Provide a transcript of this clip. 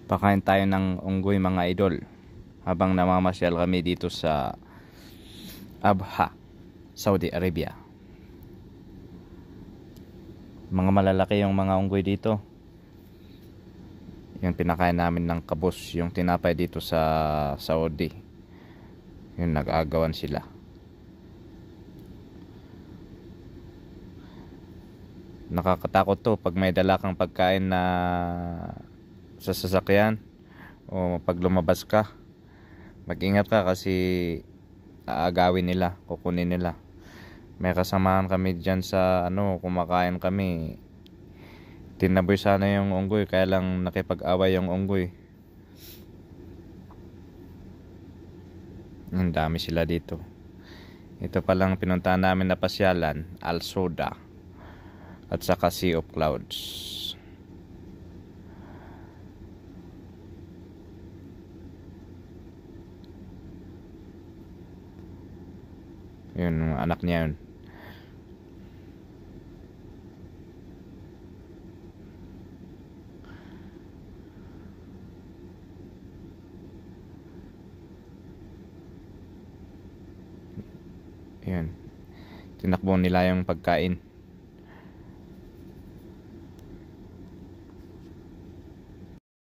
Pakain tayo ng unggoy mga idol habang namamasyal kami dito sa Abha, Saudi Arabia. Mga malalaki yung mga unggoy dito. Yung pinakain namin ng kabos, yung tinapay dito sa Saudi. Yung nag-aagawan sila. Nakakatakot to pag may dala kang pagkain na sa sasakyan o pag lumabas ka. Mag-ingat ka kasi aagawin nila, kukunin nila. May kasamahan kami dyan sa kumakain kami. Tinaboy sana yung unggoy, kaya lang nakipag-away yung unggoy. Ang dami sila dito. Ito palang pinuntahan namin na pasyalan, Al Souda at saka Sea of Clouds. Yun, anak niya yun. Yun. Tinakbo nila yung pagkain.